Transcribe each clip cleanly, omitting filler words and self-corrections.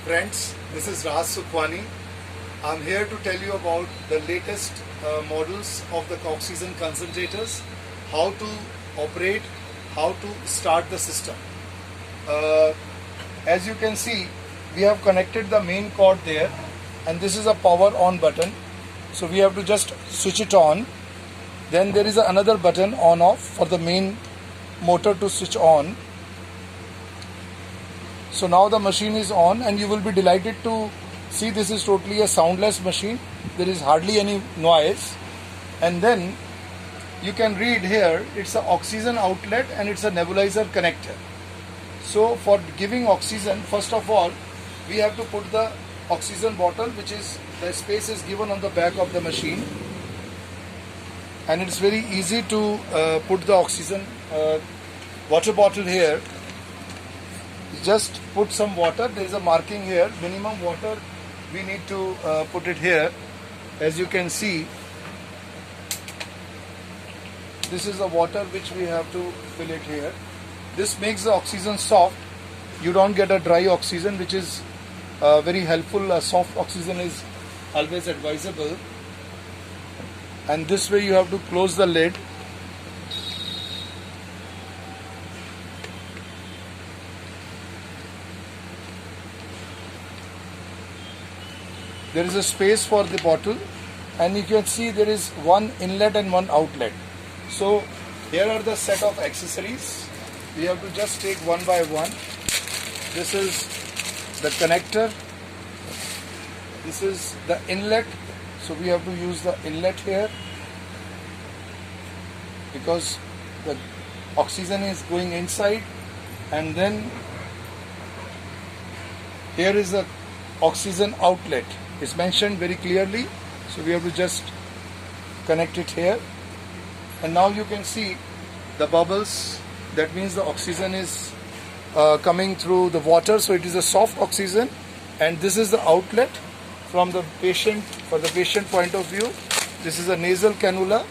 Friends, this is Raj Sukhwani. I'm here to tell you about the latest models of the oxygen concentrators, how to operate, how to start the system. As you can see, we have connected the main cord there, and this is a power on button. So we have to just switch it on. Then there is another button on off for the main motor to switch on. So now the machine is on, and you will be delighted to see this is totally a soundless machine. There is hardly any noise. And then you can read here, it's an oxygen outlet and it's a nebulizer connector. So for giving oxygen, first of all, we have to put the oxygen bottle, which is, the space is given on the back of the machine. And it's very easy to put the oxygen water bottle here. Just put some water. There is a marking here, minimum water we need to put it here. As you can see, this is the water which we have to fill it here. This makes the oxygen soft. You don't get a dry oxygen, which is very helpful. Soft oxygen is always advisable. And this way you have to close the lid. There is a space for the bottle, and you can see there is one inlet and one outlet. So here are the set of accessories. We have to just take one by one. This is the connector. This is the inlet. So we have to use the inlet here, because the oxygen is going inside. And then here is the oxygen outlet. It's mentioned very clearly. So we have to just connect it here. And now you can see the bubbles. That means the oxygen is coming through the water. So it is a soft oxygen. And this is the outlet from the patient, for the patient point of view. This is a nasal cannula.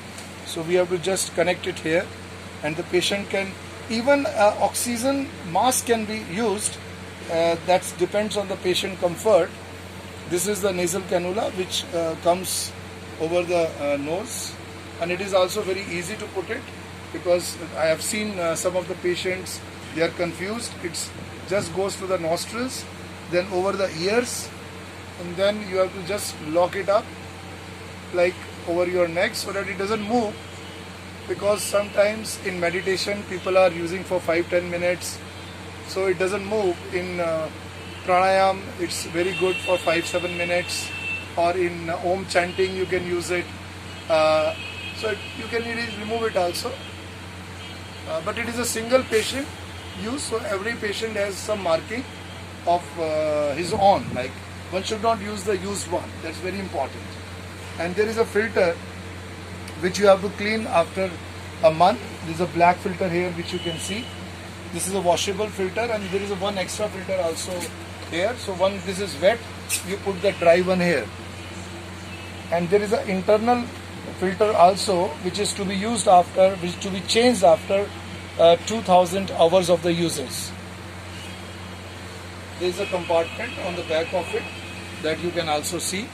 So we have to just connect it here. And the patient can, even oxygen mask can be used. That depends on the patient comfort. This is the nasal cannula, which comes over the nose, and it is also very easy to put it, because I have seen some of the patients, they are confused. It just goes to the nostrils, then over the ears, and then you have to just lock it up like over your neck so that it doesn't move, because sometimes in meditation people are using for 5-10 minutes, so it doesn't move. In pranayam, it's very good for 5-7 minutes, or in Om chanting you can use it. So you can remove it also. But it is a single patient use, so every patient has some marking of his own. Like, one should not use the used one. That's very important. And there is a filter which you have to clean after a month. There is a black filter here which you can see. This is a washable filter, and there is a one extra filter also here. So one, this is wet, you put the dry one here. And there is an internal filter also, which is to be used after, which to be changed after 2000 hours of the usage. There is a compartment on the back of it that you can also see.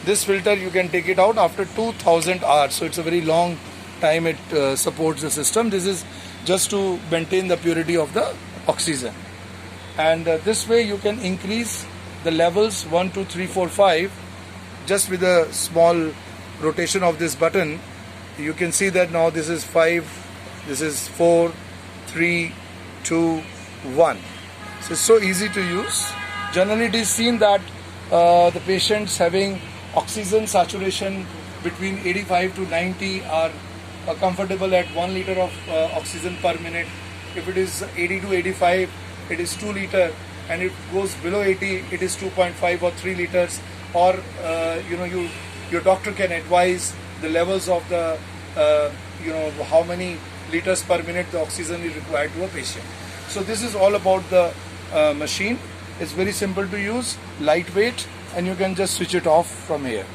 This filter you can take it out after 2000 hours. So it's a very long time it supports the system. This is just to maintain the purity of the oxygen. And this way you can increase the levels 1, 2, 3, 4, 5 just with a small rotation of this button. You can see that now this is 5, this is 4, 3, 2, 1. So it's so easy to use. Generally it is seen that the patients having oxygen saturation between 85 to 90 are comfortable at 1 liter of oxygen per minute. If it is 80 to 85, it is 2 liter, and if it goes below 80, it is 2.5 or 3 liters. Or your doctor can advise the levels of the how many liters per minute the oxygen is required to a patient. So this is all about the machine. It's very simple to use, lightweight, and you can just switch it off from here.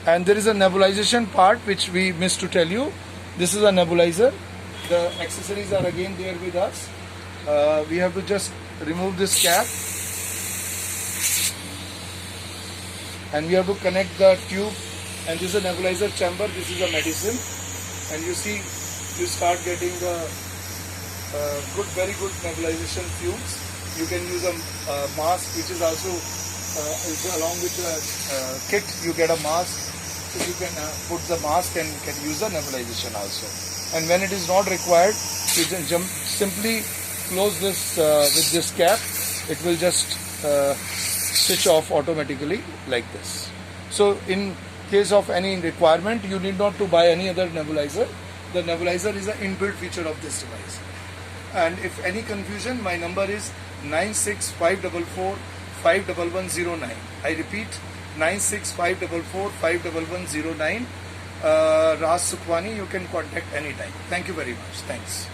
And there is a nebulization part which we missed to tell you. This is a nebulizer. The accessories are again there with us. we have to just remove this cap, and we have to connect the tube. And this is a nebulizer chamber, this is a medicine, and you see you start getting the very good nebulization fumes. You can use a mask, which is also along with the kit. You get a mask, so you can put the mask and can use the nebulization also. And when it is not required, you can simply close this with this cap. It will just switch off automatically like this. So in case of any requirement, you need not to buy any other nebulizer. The nebulizer is an inbuilt feature of this device. And if any confusion, my number is 96544-51109. I repeat, 96544-51109. Ras Sukhwani, you can contact anytime. Thank you very much. Thanks.